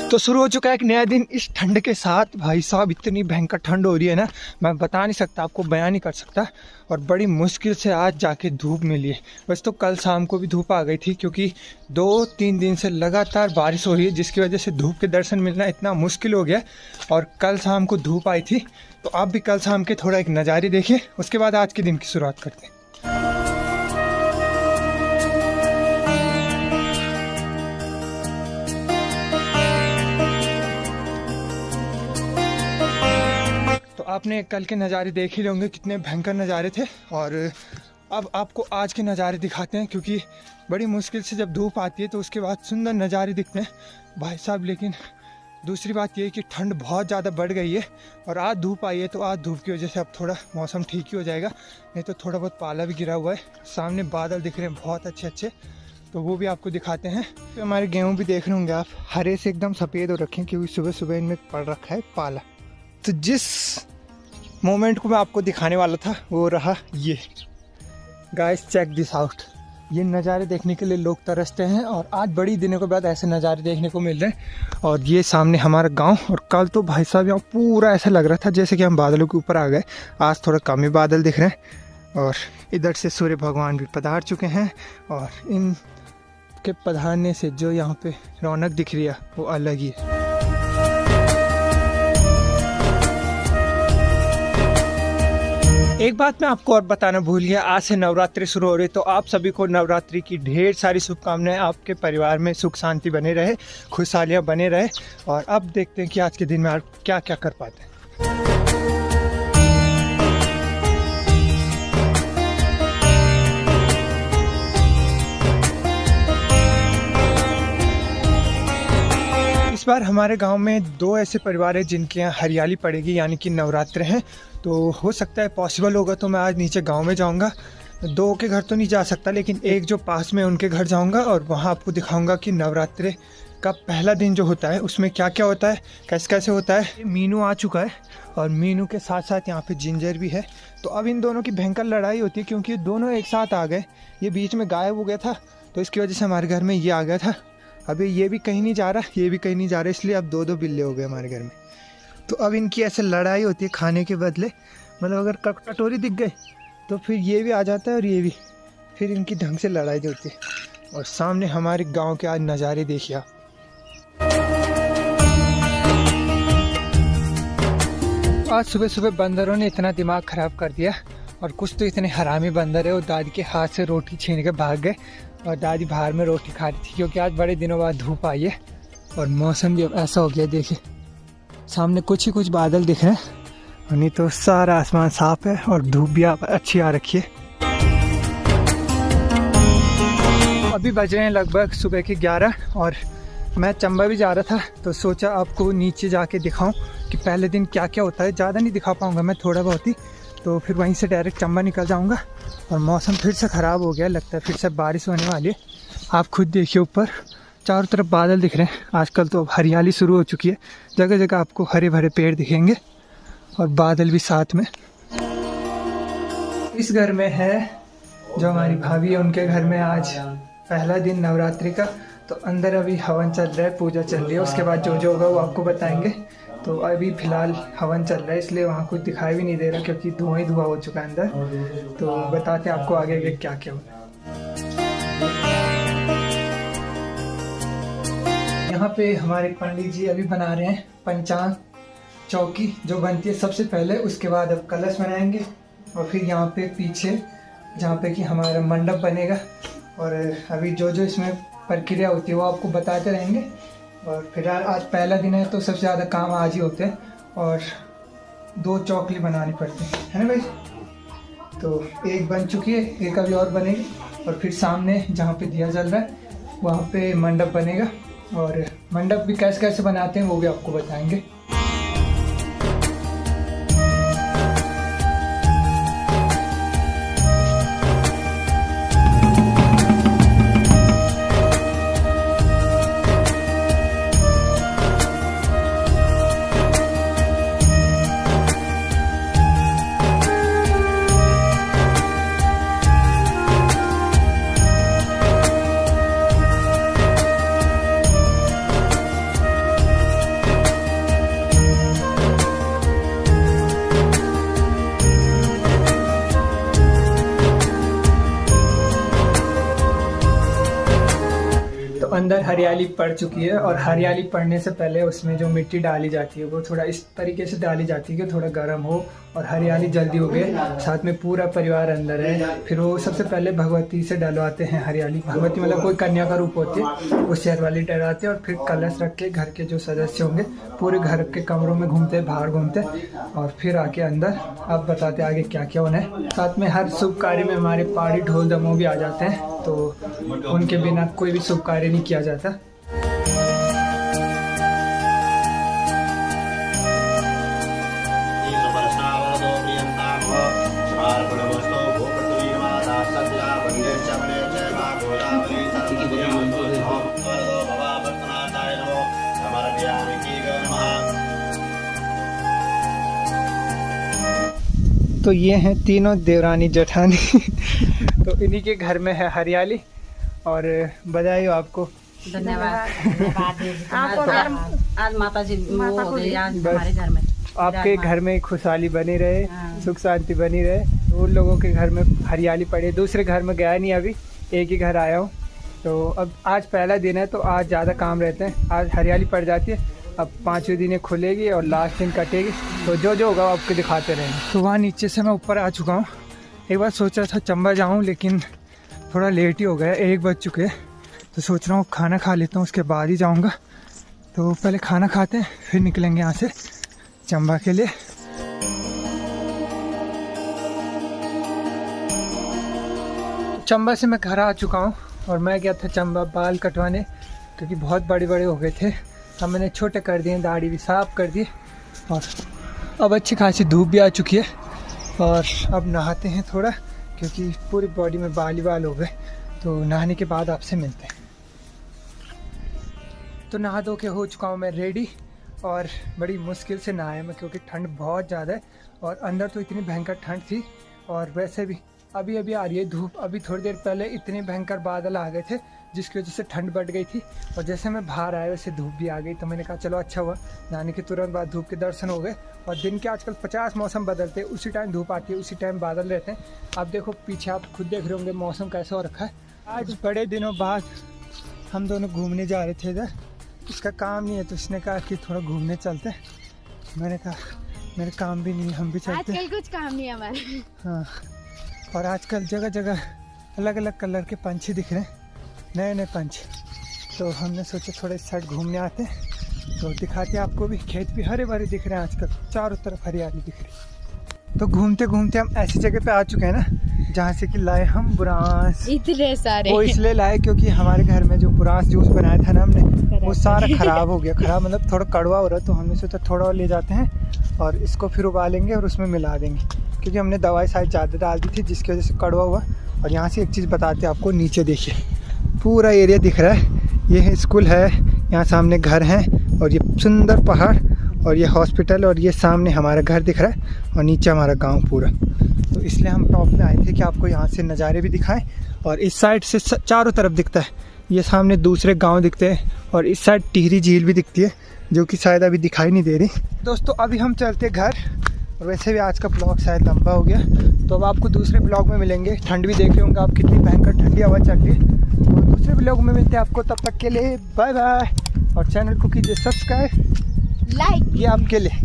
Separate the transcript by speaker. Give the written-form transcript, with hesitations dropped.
Speaker 1: तो शुरू हो चुका है एक नया दिन इस ठंड के साथ। भाई साहब इतनी भयंकर ठंड हो रही है ना, मैं बता नहीं सकता, आपको बयान नहीं कर सकता। और बड़ी मुश्किल से आज जाके धूप मिली है। वैसे तो कल शाम को भी धूप आ गई थी, क्योंकि 2-3 दिन से लगातार बारिश हो रही है, जिसकी वजह से धूप के दर्शन मिलना इतना मुश्किल हो गया। और कल शाम को धूप आई थी, तो आप भी कल शाम के थोड़ा एक नज़ारे देखिए, उसके बाद आज के दिन की शुरुआत करते हैं। आपने कल के नज़ारे देख ही होंगे, कितने भयंकर नज़ारे थे। और अब आपको आज के नज़ारे दिखाते हैं, क्योंकि बड़ी मुश्किल से जब धूप आती है तो उसके बाद सुंदर नज़ारे दिखते हैं भाई साहब। लेकिन दूसरी बात यह है कि ठंड बहुत ज़्यादा बढ़ गई है, और आज धूप आई है, तो आज धूप की वजह से अब थोड़ा मौसम ठीक ही हो जाएगा। नहीं तो थोड़ा बहुत पाला भी गिरा हुआ है। सामने बादल दिख रहे हैं बहुत अच्छे अच्छे, तो वो भी आपको दिखाते हैं। तो हमारे गेहूँ भी देख रहे होंगे आप, हरे से एकदम सफ़ेद हो रखे हैं, क्योंकि सुबह सुबह इनमें पड़ रखा है पाला। तो जिस मोमेंट को मैं आपको दिखाने वाला था वो रहा ये। गाइस चेक दिस आउट, ये नज़ारे देखने के लिए लोग तरसते हैं, और आज बड़ी दिनों के बाद ऐसे नज़ारे देखने को मिल रहे हैं। और ये सामने हमारा गांव, और कल तो भाई साहब यहाँ पूरा ऐसा लग रहा था जैसे कि हम बादलों के ऊपर आ गए। आज थोड़ा कम ही बादल दिख रहे हैं, और इधर से सूर्य भगवान भी पधार चुके हैं, और इनके पधारने से जो यहाँ पे रौनक दिख रही है वो अलग ही है। एक बात मैं आपको और बताना भूल गया, आज से नवरात्रि शुरू हो रही है, तो आप सभी को नवरात्रि की ढेर सारी शुभकामनाएं। आपके परिवार में सुख शांति बने रहे, खुशहालियां बने रहे। और अब देखते हैं कि आज के दिन में आप क्या क्या कर पाते हैं। इस बार हमारे गांव में 2 ऐसे परिवार हैं जिनके यहाँ हरियाली पड़ेगी, यानी कि नवरात्र हैं। तो हो सकता है पॉसिबल होगा तो मैं आज नीचे गांव में जाऊंगा। 2 के घर तो नहीं जा सकता, लेकिन एक जो पास में उनके घर जाऊंगा, और वहां आपको दिखाऊंगा कि नवरात्रे का पहला दिन जो होता है उसमें क्या क्या होता है, कैसे कैसे होता है। मीनू आ चुका है, और मीनू के साथ साथ यहाँ पे जिंजर भी है। तो अब इन दोनों की भयंकर लड़ाई होती है, क्योंकि दोनों एक साथ आ गए। ये बीच में गायब हो गया था, तो इसकी वजह से हमारे घर में ये आ गया था। अभी ये भी कहीं नहीं जा रहा, ये भी कहीं नहीं जा रहा, इसलिए अब 2-2 बिल्ले हो गए हमारे घर में। तो अब इनकी ऐसे लड़ाई होती है खाने के बदले। मतलब अगर कटोरी दिख गई तो फिर ये भी आ जाता है, और ये भी, फिर इनकी ढंग से लड़ाई होती है। और सामने हमारे गांव के आज नज़ारे देखिए आप। आज सुबह सुबह बंदरों ने इतना दिमाग ख़राब कर दिया, और कुछ तो इतने हरामी बंदर है, वो दादी के हाथ से रोटी छीन के भाग गए। और दादी बाहर में रोटी खा रही थी, क्योंकि आज बड़े दिनों बाद धूप आई है, और मौसम भी अब ऐसा हो गया। देखिए सामने कुछ ही कुछ बादल दिख रहे हैं, नहीं तो सारा आसमान साफ है, और धूप भी अच्छी आ रखी है। अभी बज रहे हैं लगभग सुबह के 11, और मैं चंबा भी जा रहा था, तो सोचा आपको नीचे जाके दिखाऊं कि पहले दिन क्या क्या होता है। ज़्यादा नहीं दिखा पाऊंगा मैं, थोड़ा बहुत ही, तो फिर वहीं से डायरेक्ट चंबा निकल जाऊंगा। और मौसम फिर से ख़राब हो गया, लगता है फिर से बारिश होने वाली है। आप खुद देखिए, ऊपर चारों तरफ बादल दिख रहे हैं। आजकल तो हरियाली शुरू हो चुकी है, जगह जगह आपको हरे भरे पेड़ दिखेंगे, और बादल भी साथ में। इस घर में है जो हमारी भाभी है, उनके घर में आज पहला दिन नवरात्रि का। तो अंदर अभी हवन चल रहा है, पूजा चल रही है। उसके बाद जो जो होगा वो आपको बताएंगे। तो अभी फ़िलहाल हवन चल रहा है, इसलिए वहाँ कुछ दिखाई भी नहीं दे रहा, क्योंकि धुआं ही धुआं हो चुका है अंदर। तो बताते हैं आपको आगे आगे क्या क्या होगा। यहाँ पे हमारे पंडित जी अभी बना रहे हैं पंचांग चौकी, जो बनती है सबसे पहले। उसके बाद अब कलश बनाएंगे, और फिर यहाँ पे पीछे जहाँ पे कि हमारा मंडप बनेगा। और अभी जो जो इसमें प्रक्रिया होती है वो आपको बताते रहेंगे। और फिलहाल आज पहला दिन है, तो सबसे ज़्यादा काम आज ही होते हैं, और 2 चौकली बनानी पड़ती है ना भाई। तो एक बन चुकी है, एक अभी और बनेगी, और फिर सामने जहाँ पे दिया जल रहा है वहाँ पे मंडप बनेगा। और मंडप भी कैसे कैसे बनाते हैं वो भी आपको बताएंगे। तो अंदर हरियाली पड़ चुकी है और हरियाली पड़ने से पहले उसमें जो मिट्टी डाली जाती है वो थोड़ा इस तरीके से डाली जाती है कि थोड़ा गर्म हो और हरियाली जल्दी उगे। साथ में पूरा परिवार अंदर है। फिर वो सबसे पहले भगवती से डलवाते हैं हरियाली। भगवती मतलब कोई कन्या का रूप होती है, वो शहर वाली डलवाते हैं और फिर कलश रख के घर के जो सदस्य होंगे पूरे घर के कमरों में घूमते, बाहर घूमते और फिर आके अंदर अब बताते आगे क्या क्या होना है। साथ में हर शुभ कार्य में हमारे पहाड़ी ढोल दमोह भी आ जाते हैं, तो उनके बिना कोई भी शुभ कार्य नहीं किया जाता। तो ये हैं तीनों देवरानी जेठानी तो इन्हीं के घर में है हरियाली और बधाई हो आपको।
Speaker 2: धन्यवाद। आज माता जी वो हो गई आज हमारे घर में।
Speaker 1: आपके घर में खुशहाली बनी रहे, सुख शांति बनी रहे। उन लोगों के घर में हरियाली पड़े। दूसरे घर में गया नहीं, अभी एक ही घर आया हूँ। तो अब आज पहला दिन है तो आज ज़्यादा काम रहते हैं। आज हरियाली पड़ जाती है, अब 5वें दिन खुलेगी और लास्ट दिन कटेगी। तो जो जो होगा आपको दिखाते रहेंगे। तो वहाँ नीचे से मैं ऊपर आ चुका हूँ। एक बार सोच रहा था चंबा जाऊँ लेकिन थोड़ा लेट ही हो गया, 1 बज चुके हैं। तो सोच रहा हूँ खाना खा लेता हूँ, उसके बाद ही जाऊँगा। तो पहले खाना खाते हैं फिर निकलेंगे यहाँ से चंबा के लिए। चंबा से मैं घर आ चुका हूँ और मैं गया था चंबा बाल कटवाने क्योंकि बहुत बड़े बड़े हो गए थे। अब मैंने छोटे कर दिए, दाढ़ी भी साफ कर दी और अब अच्छी खासी धूप भी आ चुकी है। और अब नहाते हैं थोड़ा क्योंकि पूरी बॉडी में बाल ही बाल हो गए। तो नहाने के बाद आपसे मिलते हैं। तो नहा धो के हो चुका हूँ मैं रेडी और बड़ी मुश्किल से नहाया मैं क्योंकि ठंड बहुत ज़्यादा है और अंदर तो इतनी भयंकर ठंड थी और वैसे भी अभी अभी आ रही है धूप। अभी थोड़ी देर पहले इतने भयंकर बादल आ गए थे जिसकी वजह से ठंड बढ़ गई थी और जैसे मैं बाहर आया वैसे धूप भी आ गई। तो मैंने कहा चलो अच्छा हुआ, नहाने के तुरंत बाद धूप के दर्शन हो गए। और दिन के आजकल 50 मौसम बदलते हैं, उसी टाइम धूप आती है उसी टाइम बादल रहते हैं। आप देखो पीछे, आप खुद देख रहे होंगे मौसम कैसा हो रखा है। आज बड़े दिनों बाद हम दोनों घूमने जा रहे थे इधर। इसका काम नहीं है तो इसने कहा कि थोड़ा घूमने चलते। मैंने कहा मेरे काम भी नहीं, हम भी चलते।
Speaker 3: आजकल कुछ काम नहीं है हमारे।
Speaker 1: हाँ, और आजकल जगह जगह अलग अलग कलर के पंछी दिख रहे हैं, नए नए पंछी। तो हमने सोचा थोड़ा इस साइड घूमने आते हैं तो दिखाते हैं आपको भी। खेत भी हरे भरे दिख रहे हैं, आजकल चारों तरफ हरियाली दिख रही है। तो घूमते घूमते हम ऐसी जगह पे आ चुके हैं ना जहाँ से कि लाए हम बुरांस।
Speaker 3: इतने सारे
Speaker 1: वो इसलिए लाए क्योंकि हमारे घर में जो बुरांस जूस बनाया था ना हमने, वो सारा ख़राब हो गया। ख़राब मतलब थोड़ा कड़वा हो रहा है। तो हमने सोचा थोड़ा और ले जाते हैं और इसको फिर उबालेंगे और उसमें मिला देंगे क्योंकि हमने दवाई शायद ज़्यादा डाल दी थी जिसकी वजह से कड़वा हुआ। और यहाँ से एक चीज़ बताते हैं आपको, नीचे देखिए पूरा एरिया दिख रहा है। ये है स्कूल है, यहाँ सामने घर हैं और ये सुंदर पहाड़ और ये हॉस्पिटल और ये सामने हमारा घर दिख रहा है और नीचे हमारा गांव पूरा। तो इसलिए हम टॉप में आए थे कि आपको यहाँ से नज़ारे भी दिखाएं। और इस साइड से चारों तरफ दिखता है, ये सामने दूसरे गांव दिखते हैं और इस साइड टिहरी झील भी दिखती है जो कि शायद अभी दिखाई नहीं दे रही। दोस्तों अभी हम चलते घर और वैसे भी आज का ब्लॉग शायद लंबा हो गया तो अब आपको दूसरे ब्लॉग में मिलेंगे। ठंड भी देख रहे होंगे आप कितनी भयंकर ठंडी हवा चल रही है। और दूसरे ब्लॉग में मिलते हैं आपको, तब तक के लिए बाय बाय। और चैनल को कीजिए सब्सक्राइब,
Speaker 3: लाइक,
Speaker 1: ये आपके लिए।